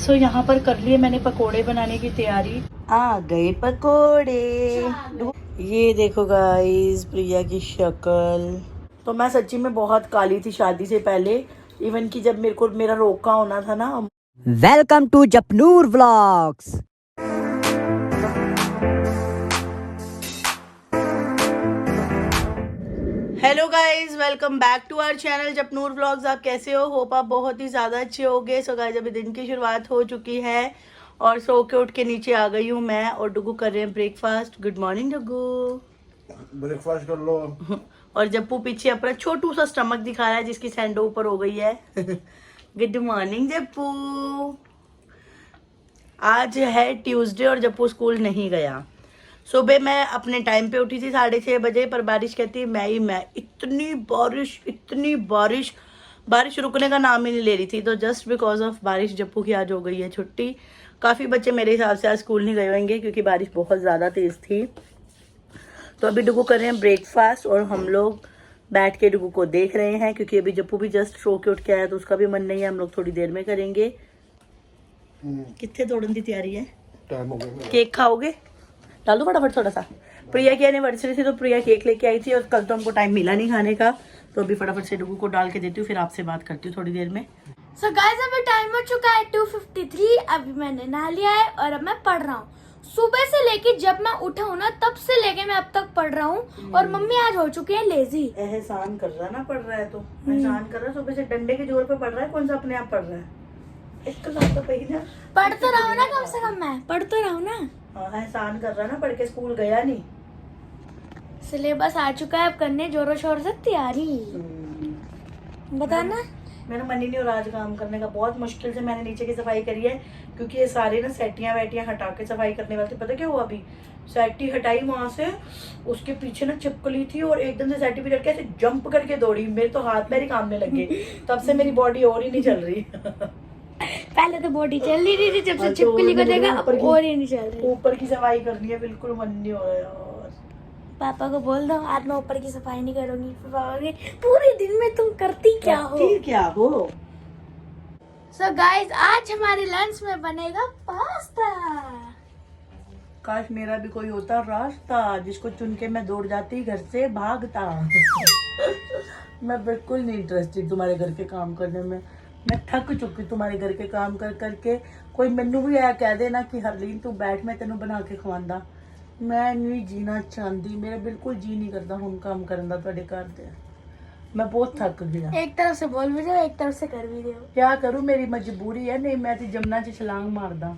सो यहाँ पर कर लिए मैंने पकोड़े बनाने की तैयारी। आ गए पकोड़े। ये देखो गाइस प्रिया की शक्ल। तो मैं सच्ची में बहुत काली थी शादी से पहले, इवन कि जब मेरे को मेरा रोका होना था ना। Welcome to Japnoor vlogs. Hello guys, welcome back to our channel Japnoor vlogs. आप कैसे हो? होप आप बहुत ही ज़्यादा अच्छे होगे। सो गाइस अभी दिन की शुरुआत हो चुकी है और सो के उठ के नीचे आ गई हूँ मैं और डुगू कर रहे हैं ब्रेकफास्ट। गुड मॉर्निंग डुगू। ब्रेकफास्ट कर लो। और जप्पू पीछे अपना छोटू सा स्टमक दिखा रहा है जिसकी सैंडो ऊपर हो गई है। Good morning Jappu. आज है ट्यूसडे और जप्पू स्कूल नहीं गया। सुबह मैं अपने टाइम पे उठी थी 6:30 बजे, पर बारिश कहती है मैं इतनी बारिश रुकने का नाम ही नहीं ले रही थी। तो जस्ट बिकॉज ऑफ बारिश जप्पू की आज हो गई है छुट्टी। काफ़ी बच्चे मेरे हिसाब से आज स्कूल नहीं गए होंगे क्योंकि बारिश बहुत ज़्यादा तेज़ थी। तो अभी डुगू कर रहे हैं ब्रेकफास्ट और हम लोग बैठ के डुगू को देख रहे हैं क्योंकि अभी जप्पू भी जस्ट सो के उठ के आया तो उसका भी मन नहीं है। हम लोग थोड़ी देर में करेंगे। कितने तोड़न की तैयारी है? टाइम हो गया। केक खाओगे? डाल दो फटाफट थोड़ा सा। प्रिया की एनिवर्सरी थी तो प्रिया केक लेके आई थी और कल तो हमको टाइम मिला नहीं खाने का। तो अभी फटाफट से डुगू को डाल के देती हूँ, फिर आपसे बात करती हूँ थोड़ी देर में। So guys, अभी टाइम हो चुका है 2:53। अभी मैंने नहा लिया है और अब मैं पढ़ रहा हूँ। सुबह से लेके जब मैं उठा हूँ ना तब से लेके मैं अब तक पढ़ रहा हूँ। और मम्मी आज हो चुकी है लेजी। एहसान कर रहा ना, पढ़ रहा है तो एहसान कर रहा है। सुबह से डंडे के जोर पे पढ़ रहा है, कौन सा अपने आप पढ़ रहा है? एक तो ना पढ़ तो रहा हूँ ना, कम से कम मैं पढ़ तो रहा हूँ ना। हाँ, एहसान कर रहा है ना, पढ़ के स्कूल गया नहीं। सिलेबस आ चुका है, अब करने जोरों शोर से तैयारी। बताना मेरा मन ही नहीं हो रहा आज काम करने का। बहुत मुश्किल से मैंने नीचे की सफाई करी है क्योंकि ये सारे ना सेटियां वेटियां हटा के सफाई करने वाले थे। पता क्या हुआ? अभी सेटी हटाई वहां से, उसके पीछे ना चिपकली थी और एकदम से सेटी पे चढ़ के ऐसे जंप करके दौड़ी। मेरे तो हाथ पैर ही कामने लगे। तब से मेरी बॉडी और ही नहीं चल रही। पहले तो बॉडी चल रही थी, जब से चिपकली को देखा अब और ही नहीं चल रही। ऊपर की सफाई करनी है, बिल्कुल मन नहीं हो रहा यार। पापा को बोल दो आज मैं ऊपर की सफाई नहीं करूंगी। पापा के पूरे दिन में तुम करती क्या हो? सो गाइस आज हमारे लंच में बनेगा पास्ता। काश मेरा भी कोई होता रास्ता जिसको चुन के मैं दौड़ जाती घर से भागता। मैं बिल्कुल नहीं इंटरेस्टेड तुम्हारे घर के काम करने में। मैं थक चुकी तुम्हारे घर के काम कर करके। कोई मैनू भी आया कह देना कि हरलीन तू बैठ, मैं तेनू बना के खवांदा। मैं नहीं जीना चाहती, मेरा बिल्कुल जी नहीं करता हम काम करन दा तुहाडे घर दे। मैं बहुत थक गया। एक तरफ से बोल भी दो, एक तरफ से कर भी दो। क्या करूं, मेरी मजबूरी है। नहीं मैं तो जमुना च छलांग मारदा।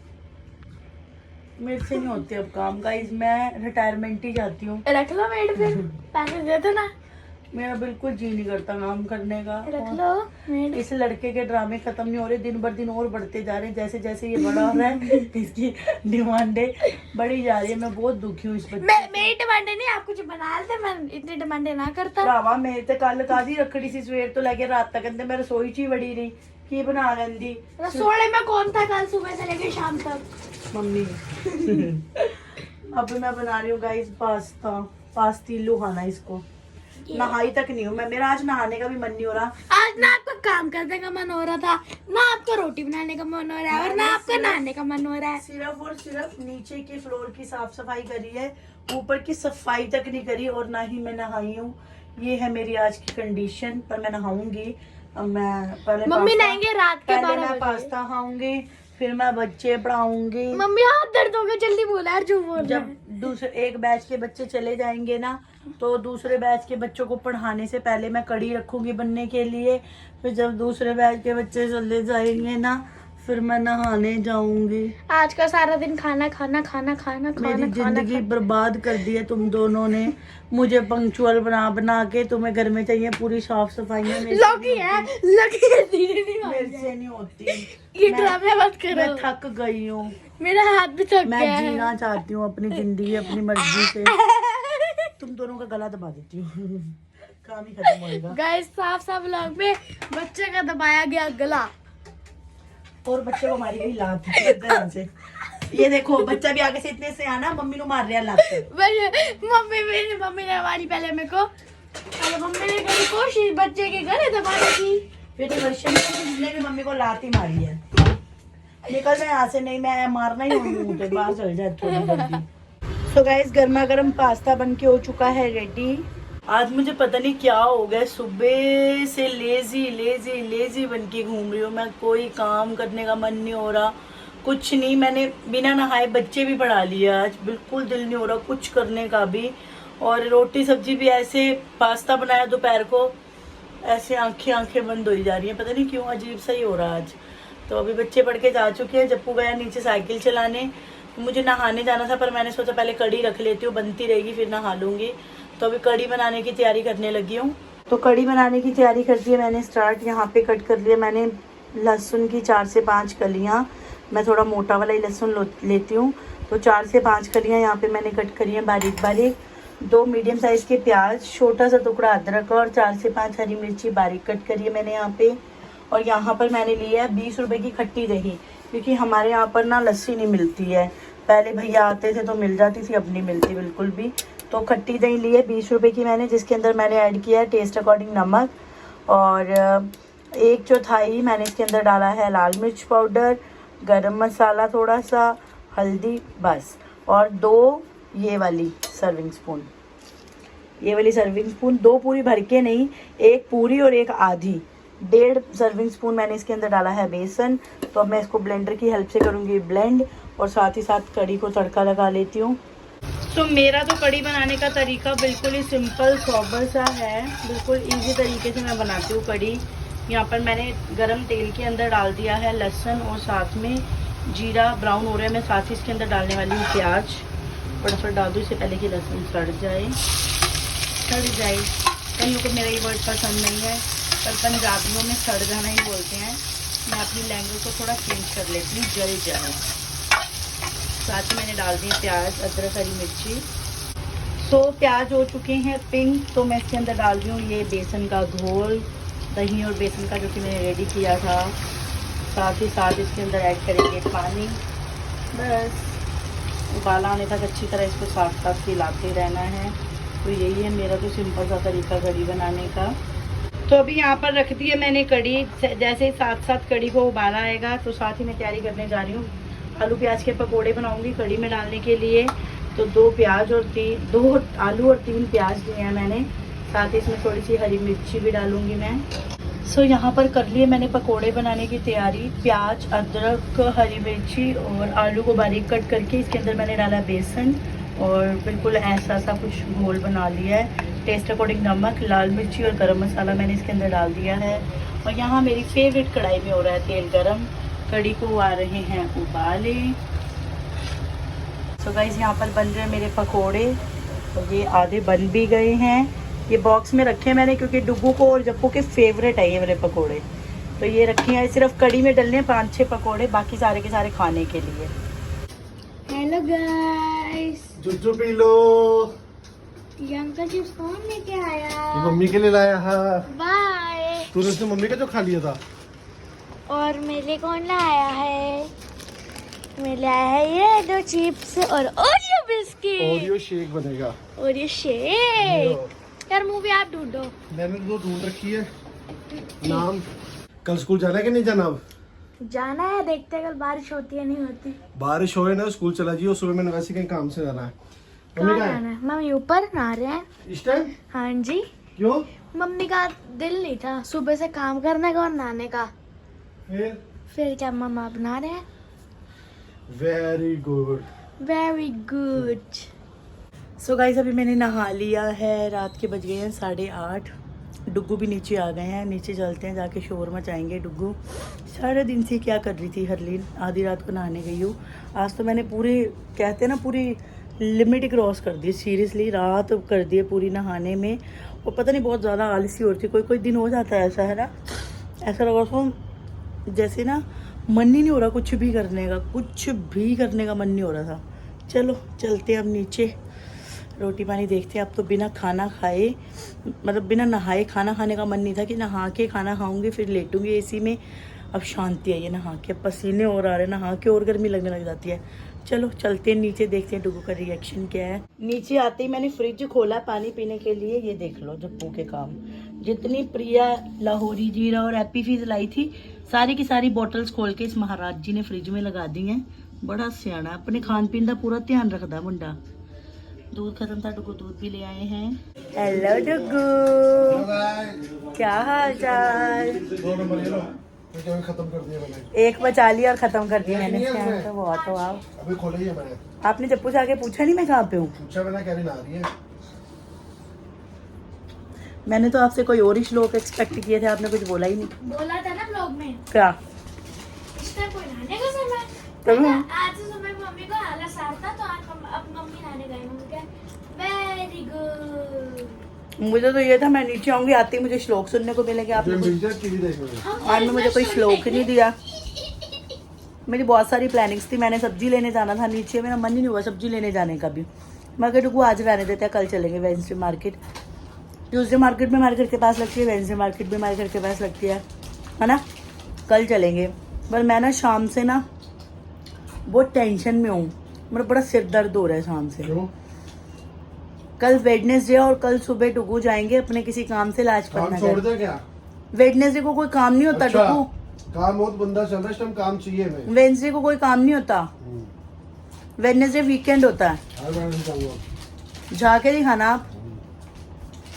मेरे से नहीं होते अब काम का। मैं रिटायरमेंट ही जाती हूँ। रख लो मेड पे, पैसे दे दो ना। मेरा बिल्कुल जी नहीं करता काम करने का। रख लो मेड। इस लड़के के ड्रामे खत्म नहीं हो रहे, दिन बर दिन और बढ़ते जा रहे हैं। जैसे जैसे ये बड़ा हो रहा है इसकी डिमांडें बढ़ी जा रही है। मैं बहुत दुखी हूँ इस बच्चे। मेरी डिमांडें नहीं, आप कुछ बना लेते, मैं इतनी डिमांडें ना करता। भरावा मेरे ते कल कादी रखड़ी सी, सवेर तो लेके रात तक कहते मैं रसोई च ही बड़ी रही। की बना लेंदी? रसोड़े में कौन था कल सुबह से लेके शाम तक? मम्मी। अब मैं बना रही हूँ गाइस पास्तीलू खाना इसको। नहाई तक नहीं हूँ मैं, मेरा आज नहाने का भी मन नहीं हो रहा। आज ना आपका काम करने का मन हो रहा था, ना आपका रोटी बनाने का मन हो रहा है और ना आपका नहाने का मन हो रहा है। सिर्फ और सिर्फ नीचे के फ्लोर की साफ सफाई करी है, ऊपर की सफाई तक नहीं करी और ना ही मैं नहाई हूँ। ये है मेरी आज की कंडीशन। पर मैं नहाऊंगी। अब मैं पहले मम्मी नहाएंगे रात के 12 मैं बजे। पास्ता खाऊंगी, फिर मैं बच्चे पढ़ाऊंगी। मम्मी हाथ दर्द हो गया, जल्दी बोला यार, जो बोल रहा जब है। दूसरे एक बैच के बच्चे चले जाएंगे ना तो दूसरे बैच के बच्चों को पढ़ाने से पहले मैं कड़ी रखूंगी बनने के लिए। फिर जब दूसरे बैच के बच्चे चले जाएंगे ना फिर मैं नहाने जाऊंगी। आज का सारा दिन खाना खाना खाना खाना मेरी खाना जिंदगी बर्बाद कर दी है तुम दोनों ने। मुझे पंक्चुअल बना बना के, तुम्हें घर में चाहिए पूरी साफ सफाई है। लगी है धीरे धीरे मेरे से नहीं होती। ये ड्रामे मत करो। मैं थक गई हूँ। मेरा हाथ भी थक मैं गया है। जीना चाहती हूँ अपनी जिंदगी अपनी मर्जी से। तुम दोनों का गला दबा देती हूँ। काम ही खत्म होएगा। गाइस साफ साफ व्लॉग में बच्चे का दबाया गया गला और बच्चे को मारी गई लात ध्यान से। ये देखो बच्चा भी आगे से इतने से आना मम्मी को मार रहा है लात। मम्मी ने हमारी पहले मेरे को मम्मी ने करी कोशिश बच्चे के गले दबाने की। फिर वर्षन ने भी मम्मी को लात ही मारी है। निकल मैं यहाँ से, नहीं मैं मारना ही हूँ, बाहर चल जाए थोड़ी जल्दी। सो गाइस गर्मा गर्म पास्ता बन के हो चुका है रेडी। आज मुझे पता नहीं क्या हो गया, सुबह से लेजी लेजी लेजी बन के घूम रही हूँ मैं, कोई काम करने का मन नहीं हो रहा, कुछ नहीं। मैंने बिना नहाए बच्चे भी पढ़ा लिए आज, बिल्कुल दिल नहीं हो रहा कुछ करने का भी। और रोटी सब्जी भी ऐसे, पास्ता बनाया दोपहर को, ऐसे आंखें बंद हो जा रही हैं, पता नहीं क्यों, अजीब सा ही हो रहा आज। तो अभी बच्चे पढ़ के जा चुके हैं, जप्पू गया नीचे साइकिल चलाने, मुझे नहाने जाना था पर मैंने सोचा पहले कड़ी रख लेती हूँ, बनती रहेगी फिर नहा लूँगी। तो अभी कड़ी बनाने की तैयारी करने लगी हूँ। तो कड़ी बनाने की तैयारी कर दी है मैंने स्टार्ट। यहाँ पे कट कर लिया मैंने लहसुन की 4 से 5 कलियाँ, मैं थोड़ा मोटा वाला ही लहसुन लेती हूँ, तो 4 से 5 कलियाँ यहाँ पे मैंने कट करी हैं बारीक बारीक। 2 मीडियम साइज़ के प्याज, छोटा सा टुकड़ा अदरक और 4 से 5 हरी मिर्ची बारीक कट करी है मैंने यहाँ पे। और यहाँ पर मैंने लिया है 20 रुपए की खट्टी दही, क्योंकि हमारे यहाँ पर ना लस्सी नहीं मिलती है, पहले भैया आते थे तो मिल जाती थी, अब नहीं मिलती बिल्कुल भी। तो खट्टी दही ली है 20 रुपए की मैंने, जिसके अंदर मैंने ऐड किया है टेस्ट अकॉर्डिंग नमक, और 1/4 मैंने इसके अंदर डाला है लाल मिर्च पाउडर, गरम मसाला थोड़ा सा, हल्दी बस, और 2 ये वाली सर्विंग स्पून, ये वाली सर्विंग स्पून, 2 पूरी भर के नहीं, 1 पूरी और 1 आधी, 1.5 सर्विंग स्पून मैंने इसके अंदर डाला है बेसन। तो अब मैं इसको ब्लेंडर की हेल्प से करूँगी ब्लेंड, और साथ ही साथ कड़ी को तड़का लगा लेती हूँ। तो मेरा तो कड़ी बनाने का तरीका बिल्कुल ही सिंपल सोबर सा है, बिल्कुल इजी तरीके से मैं बनाती हूँ कड़ी। यहाँ पर मैंने गरम तेल के अंदर डाल दिया है लहसुन, और साथ में जीरा ब्राउन हो रहा है, मैं साथ ही इसके अंदर डालने वाली हूँ प्याज। फटाफट डाल दूँ इससे पहले कि लहसुन सड़ जाए। कईयों को मेरा ये वर्ड पसंद नहीं है, पर पंजाबियों में सड़ जाना ही बोलते हैं, मैं अपनी लैंग्वेज को थोड़ा चेंज कर लेती हूँ, जल जाए। साथ ही मैंने डाल दी प्याज, अदरक, हरी मिर्ची। सो प्याज हो चुके हैं पिंक, तो मैं इसके अंदर डाल रही हूँ ये बेसन का घोल, दही और बेसन का, जो कि मैंने रेडी किया था। साथ ही साथ इसके अंदर ऐड करेंगे पानी, बस उबाला आने तक अच्छी तरह इसको साथ साथ हिलाते रहना है। तो यही है मेरा तो सिंपल सा तरीका कड़ी बनाने का। तो अभी यहाँ पर रख दी है मैंने कड़ी, जैसे ही साथ साथ कड़ी को उबाला आएगा तो साथ ही मैं तैयारी करने जा रही हूँ आलू प्याज के पकोड़े बनाऊंगी कड़ी में डालने के लिए। तो 2 प्याज और 2 आलू और 3 प्याज लिए हैं मैंने, साथ ही इसमें थोड़ी सी हरी मिर्ची भी डालूंगी मैं। सो यहाँ पर कर लिए मैंने पकोड़े बनाने की तैयारी, प्याज, अदरक, हरी मिर्ची और आलू को बारीक कट करके इसके अंदर मैंने डाला बेसन, और बिल्कुल ऐसा सा कुछ घोल बना लिया है। टेस्ट अकॉर्डिंग नमक, लाल मिर्ची और गरम मसाला मैंने इसके अंदर डाल दिया है। और यहाँ मेरी फेवरेट कढ़ाई में हो रहा है तेल गरम, कड़ी को आ रहे हैं उबाले। सो गाइस यहाँ पर बन रहे हैं मेरे पकोड़े, और ये आधे बन भी गए हैं। ये बॉक्स में रखे हैं मैंने, क्योंकि डुग्गू को और जप्पू के फेवरेट है ये मेरे पकोड़े। तो ये रखे हैं, सिर्फ कड़ी में डलने हैं 5-6 पकोड़े, बाकी सारे के सारे खाने के लिए। Hello guys, जुज्जू P low. ये अंकल चिप्स कौन लेके आया? ये मम्मी के लिए लाया है। बाय। तूने उसने मम्मी का जो खा लिया था। और मेरे कौन लाया है? मेरे आया है ये 2 चिप्स और ओरियो बिस्किट। ओरियो शेक बनेगा। Oreo shake. यार मूवी आप ढूंढो। मैंने तो ढूंढ रखी है नाम। कल स्कूल जाना है कि नहीं जाना? अब जाना है, देखते हैं कल बारिश होती है नहीं होती। बारिश होए ना स्कूल चला जियो, सुबह मैंने वैसे कहीं काम से जाना है। मम्मी कहाँ कहाँ जाना है? मम्मी ऊपर नहा रहे हैं इस टाइम? हाँ जी। क्यों? मम्मी का दिल नहीं था सुबह से काम करने का और नहाने का, फिर क्या मम्मा बना रहे हैं। Very good, very good. So guys अभी मैंने नहा लिया है, रात के बज गए हैं 8:30। डुग्गू भी नीचे आ गए हैं, नीचे चलते हैं, जाके शोर मचाएंगे। डुग्गू सारे दिन से क्या कर रही थी हरलीन, आधी रात को नहाने गई हूँ। आज तो मैंने पूरे, कहते हैं ना, पूरी लिमिट क्रॉस कर दी, सीरियसली रात कर दी पूरी नहाने में। और पता नहीं बहुत ज़्यादा आलसी हो रही थी, कोई कोई दिन हो जाता है ऐसा, है ना, ऐसा लगा उसको जैसे ना मन ही नहीं हो रहा कुछ भी करने का, कुछ भी करने का मन नहीं हो रहा था। चलो चलते हैं अब नीचे, रोटी पानी देखते हैं। अब तो बिना खाना खाए, मतलब बिना नहाए खाना खाने का मन नहीं था कि नहा के खाना खाऊंगी फिर लेटूंगी एसी में। अब शांति आई है नहा के, पसीने और आ रहे हैं, नहा के और गर्मी लगने लग जाती है। चलो चलते हैं नीचे, देखते हैं डुगू का रिएक्शन क्या है। नीचे आते ही मैंने फ्रिज खोला पानी पीने के लिए, ये देख लो जप्पू के काम। जितनी प्रिया लाहौरी जीरा और एप्पी फिज लाई थी सारी की सारी बॉटल्स खोल के इस महाराज जी ने फ्रिज में लगा दी हैं। बड़ा सियाना, अपने खान पीन का पूरा ध्यान रखता मुंडा। दूध खत्म था, डुगू दूध भी ले आए हैं। हेलो डुगू, क्या हाल चाल? खत्म कर दिया मैंने, एक बचा लिया और खत्म कर दिया मैंने। तो बहुत हो आप, अभी खोले ही है मैंने। आपने जप्पू से आके पूछा नहीं मैं कहाँ पे हूँ? पूछा मैंने, कह रही ना आ रही है। मैंने तो आपसे कोई और ही श्लोक एक्सपेक्ट किए थे, आपने कुछ बोला ही नहीं। बोला था ना ब्लॉग में, क्या? इस टाइम कोई नहाने का समय। कभी? आज सुबह मम्मी को आला सार था, तो आज अब मम्मी नहाने गई। मम्मी कहा वेरी गुड। मुझे तो ये था मैं नीचे आऊंगी, आते ही मुझे श्लोक सुनने को मिलेंगे। आपने आज में मुझे कोई श्लोक ही नहीं दिया। मेरी बहुत सारी प्लानिंग्स थी, मैंने सब्जी लेने जाना था नीचे, मेरा मन ही नहीं हुआ सब्जी लेने जाने का भी। मैं कहूँ आज रहने देते हैं, कल चलेंगे वेडनेसडे मार्केट। ट्यूसडे मार्केट में हमारे घर के पास लगती है, वेडनेसडे मार्केट भी हमारे घर के पास लगती है ना। कल चलेंगे। पर मैं ना शाम से ना बहुत टेंशन में हूँ, मेरा बड़ा सिर दर्द हो रहा है शाम से। क्यों? कल वेडनेसडे और कल सुबह डुगू जाएंगे अपने किसी काम से लाजपत काम नगर। छोड़ दे क्या? वेडनेसडे को कोई काम नहीं होता अच्छा, डुगू। काम बहुत बंदा चल रहा है इस टाइम, काम चाहिए हमें। वेडनेसडे को कोई काम नहीं होता, वेडनेसडे वीकेंड होता है। हर बार ऐसे जाऊंगा। जाके दिखाना आप।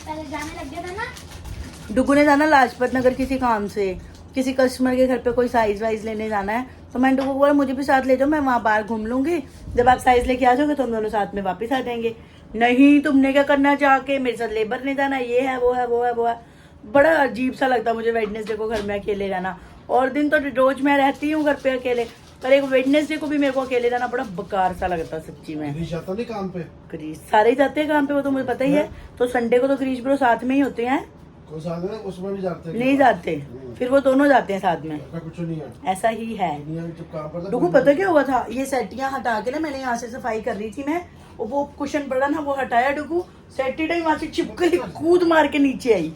पहले जाने लग गया था ना। डुगू ने जाना लाजपत नगर किसी काम से, किसी कस्टमर के घर पे कोई साइज वाइज लेने जाना है। तो मैंने डुगू को बोला मुझे भी साथ ले जाओ, मैं वहाँ बाहर घूम लूंगी, जब आप साइज लेके आ जाओगे तो हम दोनों साथ में वापस आ जाएंगे। नहीं, तुमने क्या करना जाके, मेरे साथ लेबर ने जाना, ये है वो है वो है वो है। बड़ा अजीब सा लगता मुझे वेडनेसडे को घर में अकेले रहना। और दिन तो रोज मैं रहती हूँ घर पे अकेले, पर एक वेडनेसडे को भी मेरे को अकेले रहना बड़ा बेकार सा लगता सच्ची में। गिरीश जाता नहीं काम पे? ग्रीस सारे ही जाते हैं काम पे, वो तो मुझे पता ही है। तो संडे को तो ग्रीस ब्रो साथ में ही होते हैं। कोई साथ में उसमें भी जाते हैं? नहीं जाते, फिर वो दोनों जाते हैं साथ में। ऐसा कुछ नहीं है, ऐसा ही है। दुनिया में जब काम करता डुगू पता क्या हुआ था, ये सेटियां हटा के ना मैंने यहाँ से सफाई कर रही थी मैं, और वो कुशन पड़ा ना वो हटाया डुगू, सेटी वहां से चिपक कूद मार के नीचे आई।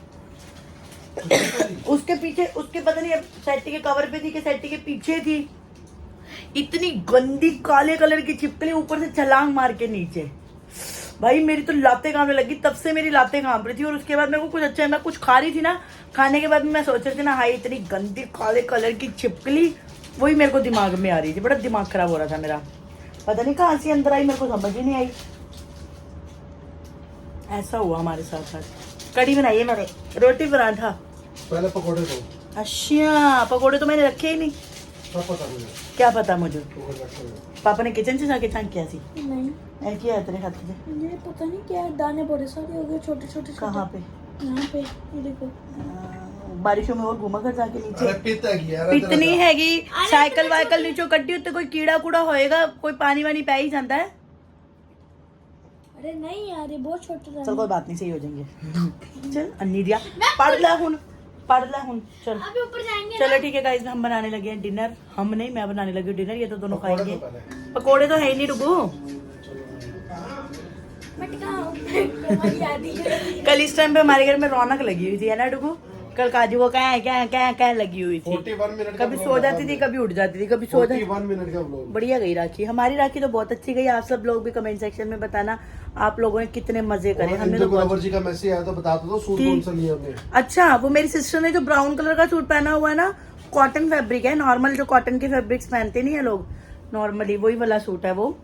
उसके पीछे, उसके पता नहीं सेटी के कवर पे थी कि सेटी के पीछे थी, इतनी गंदी काले कलर की छिपकली ऊपर से छलांग मार के नीचे। भाई मेरी तो लातें कांपने लगी, तब से मेरी लातें कांप रही थी। और उसके बाद मेरे को कुछ अच्छा है, मैं कुछ खा रही थी ना, खाने के बाद मैं सोच रही थी ना, हाय इतनी गंदी काले कलर की छिपकली, वही मेरे को दिमाग में आ रही थी। बड़ा दिमाग खराब हो रहा था मेरा, पता नहीं कहाँ से अंदर आई, मेरे को समझ ही नहीं आई। ऐसा हुआ हमारे साथ साथ। कड़ी बनाई है मैंने, रोटी पराठा। पहले पकौड़े दो। अच्छा, पकौड़े तो मैंने रखे ही नहीं। सब पता मुझे। क्या पता मुझे? पकौड़े रखे हुए। पापा ने किचन से जाके छान किया सी। नहीं, क्या है तेरे खाते से? मुझे पता नहीं क्या है, दाने बड़े सारे हो गए, छोटे छोटे। कहाँ पे? यहाँ पे, ये देखो। बारिशों में और घूमा कर जाके नीचे। अरे पिता की यार, इतनी हैगी साइकिल वाइकल नीचे कट्टी उत्ते कोई कीड़ा कूड़ा होएगा, कोई पानी वानी पै ही जाता है। अरे नहीं यार, ये बहुत छोटे दाने। चल कोई बात नहीं, सही हो जाएंगे। चल अन्नी दिया पढ़ ला हुन चल। अभी ऊपर जाएंगे चलो ठीक है गाइस, हम बनाने लगे हैं डिनर। हम नहीं, मैं बनाने लगी हूँ डिनर, ये तो दोनों पकौड़े खाएंगे। तो पहले। पकोड़े तो है ही नहीं रुको। कल इस टाइम पे हमारे घर में रौनक लगी हुई थी है ना डुगू। कल काजू को क्या लगी हुई थी। 41 मिनट का कभी vlog सो था जाती थी, कभी उठ जाती थी, कभी सो जाती। 41 मिनट का व्लॉग। बढ़िया गई राखी, हमारी राखी तो बहुत अच्छी गई। आप सब लोग भी कमेंट सेक्शन में बताना आप लोगों ने कितने मजे करे। हमने तो बहुत... जी का मैसेज आया तो बता दो सूट कौन सा लिया हमने। अच्छा, वो मेरी सिस्टर ने जो ब्राउन कलर का सूट पहना हुआ है ना, कॉटन फैब्रिक है, नॉर्मल जो कॉटन के फैब्रिक्स पहनते नहीं है लोग नॉर्मली, वही वाला सूट है वो।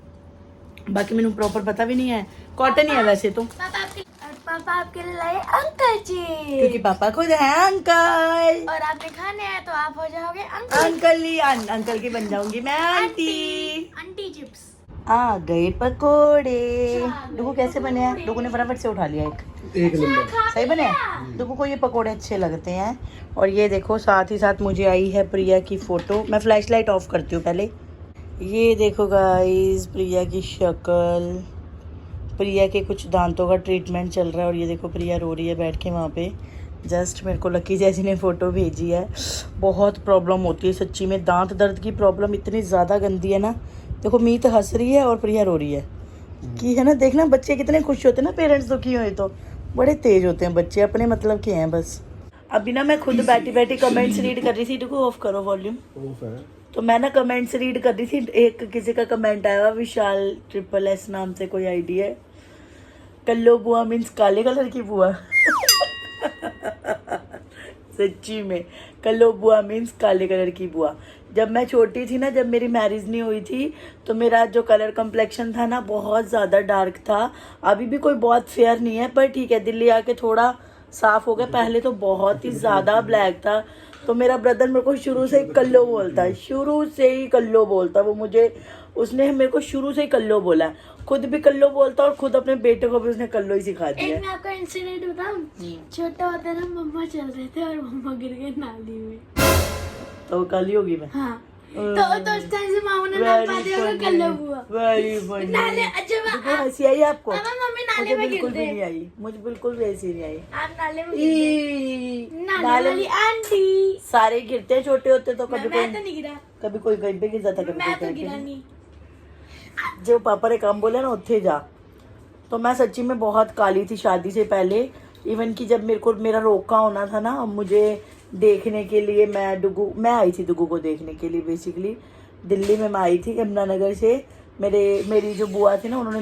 बाकी मैंने प्रॉपर पता भी नहीं है, कॉटन ही है वैसे तो। पापा आपके लिए लाए अंकल जी, क्योंकि पापा खुद है अंकल, और आपने खाने हैं तो आप हो जाओगे अंकल। अंकल ही अंकल की बन जाऊंगी मैं आंटी। आंटी चिप्स आ गए पकोड़े। डुगू कैसे बने हैं? डुगू ने फटाफट से उठा लिया एक नंबर। सही बने हैं? डुगू को ये पकोड़े अच्छे लगते हैं। और ये देखो साथ ही साथ मुझे आई है प्रिया की फोटो। मैं फ्लैश लाइट ऑफ करती हूँ पहले। ये देखो गाइस, प्रिया की शक्ल, प्रिया के कुछ दांतों का ट्रीटमेंट चल रहा है। और ये देखो प्रिया रो रही है बैठ के वहाँ पे। जस्ट मेरे को लकी जैसी ने फ़ोटो भेजी है। बहुत प्रॉब्लम होती है सच्ची में, दांत दर्द की प्रॉब्लम इतनी ज़्यादा गंदी है ना। देखो मीत हंस रही है और प्रिया रो रही है कि है ना, देखना बच्चे कितने खुश होते हैं ना, पेरेंट्स दुखी हुए तो। बड़े तेज होते हैं बच्चे, अपने मतलब के हैं बस। अभी ना मैं खुद बैठी बैठी कमेंट्स रीड कर रही थी। देखो ऑफ करो वॉल्यूम। तो मैं ना कमेंट्स रीड कर रही थी। एक किसी का कमेंट आया हुआ, विशाल SSS नाम से कोई आईडी है। कल्लो बुआ मीन्स काले कलर की बुआ। सच्ची में। कल्लो बुआ मीन्स काले कलर की बुआ। जब मैं छोटी थी ना, जब मेरी मैरिज नहीं हुई थी, तो मेरा जो कलर कम्प्लेक्शन था ना बहुत ज़्यादा डार्क था। अभी भी कोई बहुत फेयर नहीं है, पर ठीक है, दिल्ली आके थोड़ा साफ हो गया। पहले तो बहुत ही ज़्यादा ब्लैक था। तो मेरा ब्रदर मेरे को शुरू से ही कल्लो बोलता है, शुरू से ही कल्लो बोलता है वो मुझे। उसने मेरे को शुरू से ही कल्लो बोला है, खुद भी कल्लो बोलता है और खुद अपने बेटे को भी उसने कल्लो ही सिखा दिया एक मैं आपको इंसिडेंट बताऊं। छोटा होता ना, मम्मा चल रहे थे और मम्मा गिर गए नाली में। तो कल ही होगी मैं। हाँ, तो उस टाइम से मामू ने नाम पा दिया होगा कल्लो बुआ। Very funny. नाले अच्छा देखो हंसी आई आपको? मामा मम्मी नाले मुझे में बिल्कुल भी गिरते। नहीं आई, मुझे बिल्कुल भी ऐसी नहीं आई। आप नाले में गिरते। नाले नाले वाली आंटी। सारे गिरते हैं, छोटे होते तो कभी मैं कोई तो नहीं गिरा, कभी कोई कहीं पे गिर जाता, कभी मैं कोई तो कहीं गिरा पे। नहीं। जो पापा ने काम बोला ना उत्थे जा। तो मैं सच्ची में बहुत काली थी शादी से पहले। इवन कि जब मेरे को मेरा रोका होना था ना, मुझे देखने के लिए मैं आई थी डुगू को देखने के लिए। बेसिकली दिल्ली में मैं आई थी यमुनानगर से। मेरी जो बुआ थी ना, उन्होंने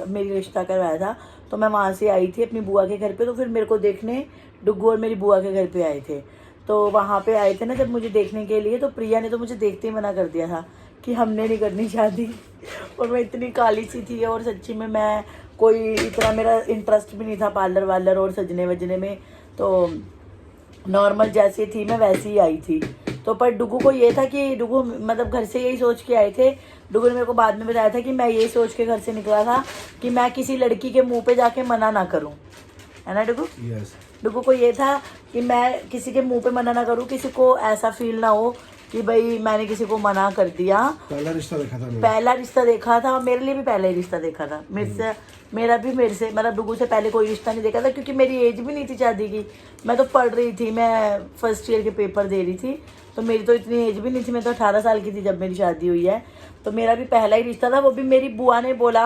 मेरी रिश्ता करवाया था। तो मैं वहाँ से आई थी अपनी बुआ के घर पे। तो फिर मेरे को देखने डुगू और मेरी बुआ के घर पे आए थे। तो वहाँ पे आए थे ना जब मुझे देखने के लिए, तो प्रिया ने तो मुझे देखते ही मना कर दिया था कि हमने नहीं करनी शादी। और मैं इतनी काली सी थी, और सच्ची में मैं कोई इतना मेरा इंटरेस्ट भी नहीं था पार्लर वार्लर और सजने वजने में। तो नॉर्मल जैसी थी मैं वैसी ही आई थी। तो पर डुगू को ये था कि डुगू मतलब घर से यही सोच के आए थे। डुगू ने मेरे को बाद में बताया था कि मैं ये सोच के घर से निकला था कि मैं किसी लड़की के मुंह पे जाके मना ना करूं, है ना डुगू? यस। डुगू को ये था कि मैं किसी के मुंह पे मना ना करूं, किसी को ऐसा फील ना हो कि भाई मैंने किसी को मना कर दिया। पहला रिश्ता देखा था मैंने। पहला रिश्ता देखा था, मेरे लिए भी पहला ही रिश्ता देखा था। मेरे से मतलब डुगू से पहले कोई रिश्ता नहीं देखा था, क्योंकि मेरी एज भी नहीं थी शादी की। मैं तो पढ़ रही थी, मैं फर्स्ट ईयर के पेपर दे रही थी। तो मेरी तो इतनी एज भी नहीं थी, मैं तो 18 साल की थी जब मेरी शादी हुई है। तो मेरा भी पहला ही रिश्ता था। वो भी मेरी बुआ ने बोला,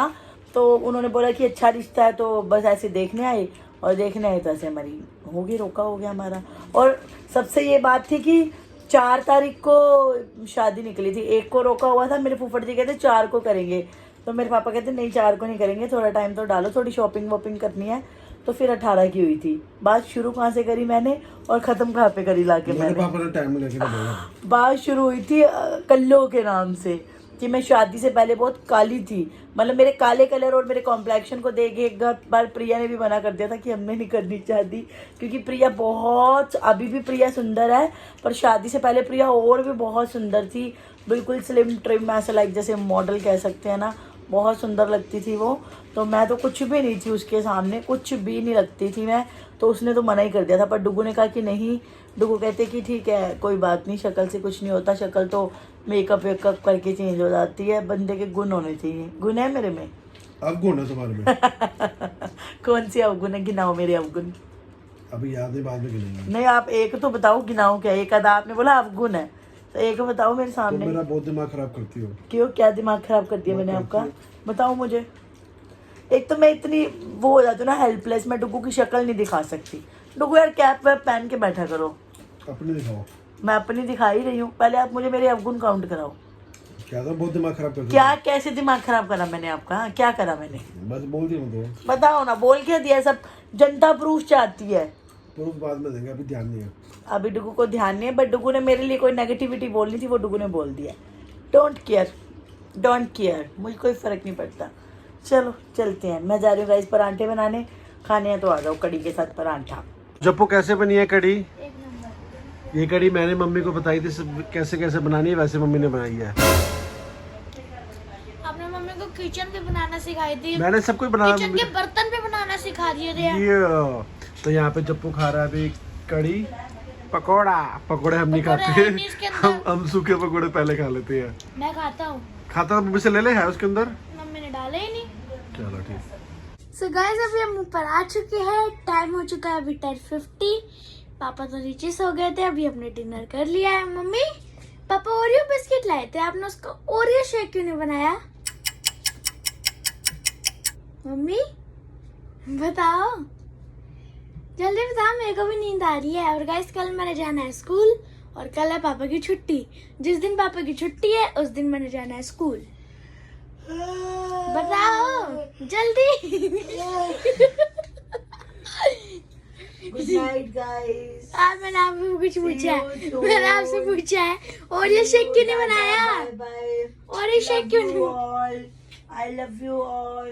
तो उन्होंने बोला कि अच्छा रिश्ता है, तो बस ऐसे देखने आए। और देखने आए तो ऐसे हमारी होगी, रोका हो गया हमारा। और सबसे ये बात थी कि 4 तारीख को शादी निकली थी, 1 को रोका हुआ था। मेरे फूफड़ जी कहते 4 को करेंगे। तो मेरे पापा कहते नहीं 4 को नहीं करेंगे, थोड़ा टाइम तो डालो, थोड़ी शॉपिंग वॉपिंग करनी है। तो फिर 18 की हुई थी। बात शुरू कहाँ से करी मैंने और ख़त्म कहाँ पे करी लाके मेरे मैंने? पापा ने टाइम लेके बोला। बात शुरू हुई थी कल्लो के नाम से, कि मैं शादी से पहले बहुत काली थी। मतलब मेरे काले कलर और मेरे कॉम्प्लेक्शन को देख के एक बार प्रिया ने भी मना कर दिया था कि हमने नहीं करनी शादी। क्योंकि प्रिया बहुत, अभी भी प्रिया सुंदर है, पर शादी से पहले प्रिया और भी बहुत सुंदर थी। बिल्कुल स्लिम ट्रिम, ऐसा लाइक जैसे मॉडल कह सकते हैं ना, बहुत सुंदर लगती थी वो। तो मैं तो कुछ भी नहीं थी उसके सामने, कुछ भी नहीं लगती थी मैं। तो उसने तो मना ही कर दिया था। पर डुगू ने कहा कि नहीं, डुगू कहते कि ठीक है कोई बात नहीं, शक्ल से कुछ नहीं होता, शक्ल तो मेकअप वेकअप करके चेंज हो जाती है, बंदे के गुण होने चाहिए। गुण है मेरे में? अवगुण है तुम्हारे में। कौन सी अवगुण है? गिनाओ मेरे अवगुण। अभी याद नहीं, बाद में गिनेंगे। नहीं आप एक तो बताओ, गिनाओ क्या? एक आधा आपने बोला अवगुण है, तो एक बताओ मेरे तो सामने। मेरा बहुत दिमाग खराब करती हो। क्यों, क्या दिमाग खराब कर दिया मैंने आपका? बताओ मुझे। एक तो मैं इतनी वो हो जाती हूँ ना हेल्पलेस, मैं डुगू की शक्ल नहीं दिखा सकती। डुगू यार कैप वैप पहन के बैठा करो। अपने दिखाओ। मैं अपनी दिखा ही रही हूँ, पहले आप मुझे मेरे अवगुण काउंट कराओ। क्या था, बहुत दिमाग खराब करती क्या, कैसे दिमाग खराब करा मैंने आपका? हाँ, क्या करा मैंने? हो। बस बोल दिया तो। बताओ ना, बोल के दिया सब। जनता प्रूफ चाहती है। प्रूफ बाद में देंगे, अभी ध्यान नहीं है। अभी डुगू को ध्यान नहीं है, बट डुगू ने मेरे लिए कोई नेगेटिविटी बोलनी थी, वो डुगू ने बोल दिया। डोंट केयर, मुझे कोई फर्क नहीं पड़ता। चलो चलते हैं, मैं जा रही हूँ गाइस परांठे बनाने। खाने हैं तो आ जाओ, कड़ी के साथ परांठा। जप्पू कैसे बनी है कड़ी? एक नंबर। ये कड़ी मैंने मम्मी को बताई थी सब कैसे कैसे बनानी है, वैसे मम्मी ने बनाई है। आपने मम्मी को किचन पे बनाना सिखाई थी, मैंने सब कुछ बनाया। किचन के बर्तन पे बनाना सिखा दिए थे। ये तो यहाँ पे जप्पू खा रहा है अभी कड़ी पकोड़ा। पकोड़े हम नहीं पकोड़े खाते है नहीं इसके अंदर। हम सूखे पकोड़े पहले खा लेते हैं। मैं खाता हूँ। खाता मम्मी से ले ले, है उसके अंदर। मम्मी ने डाले ही नहीं। चलो ठीक। सो गाइस अभी हम ऊपर आ चुके हैं, टाइम हो चुका है अभी 10:50। पापा तो नीचे सो गए थे, अभी हमने डिनर कर लिया है। मम्मी, पापा ओरियो बिस्किट लाए थे, आपने उसका ओरियो शेक क्यों नहीं बनाया? मम्मी बताओ, जल्दी बताओ, मेरे को भी नींद आ रही है। और गाइस कल मैंने जाना है स्कूल, और कल है पापा की छुट्टी। जिस दिन पापा की छुट्टी है उस दिन मैंने जाना है स्कूल। बताओ जल्दी। Good night guys. आज मैंने आपसे कुछ पूछा है, you soon. मैंने आपसे पूछा है और ये शेक क्यों नहीं बनाया? Bye bye. और ये शेक क्यों नहीं? I love you all.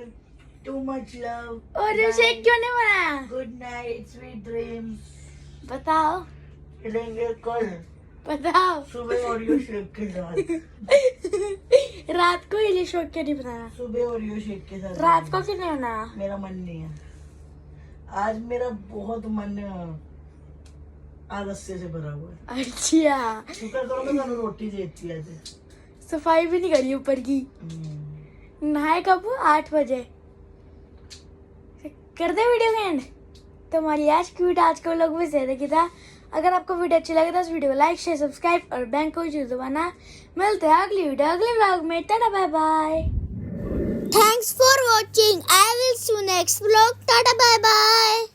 Too much love. और ये शेक क्यों नहीं बनाया? Good night, sweet dreams. बताओ मिलेंगे कल बताओ। सुबह ओरियो शेक के साथ। रात को ये शेक क्यों नहीं बनाया? सुबह ओरियो शेक के साथ। रात को क्यों नहीं बनाया? मेरा मन नहीं है आज, मेरा बहुत मन आलस्य से भरा हुआ है। अच्छा, शुक्र करो मैं ਤੁਹਾਨੂੰ रोटी देती है आज। सफाई भी नहीं करी ऊपर की। नहाए कब? 8 बजे। कर दे वीडियो का एंड। तो हमारी आज की वीडियो आज को लोग वैसे देखी था। अगर आपको वीडियो अच्छी लगे तो इस वीडियो को लाइक शेयर सब्सक्राइब और बैंक को चूज दबाना। मिलते हैं अगली वीडियो अगले व्लॉग में। टाटा bye bye. Thanks for watching. I will see you next vlog. Tata bye bye.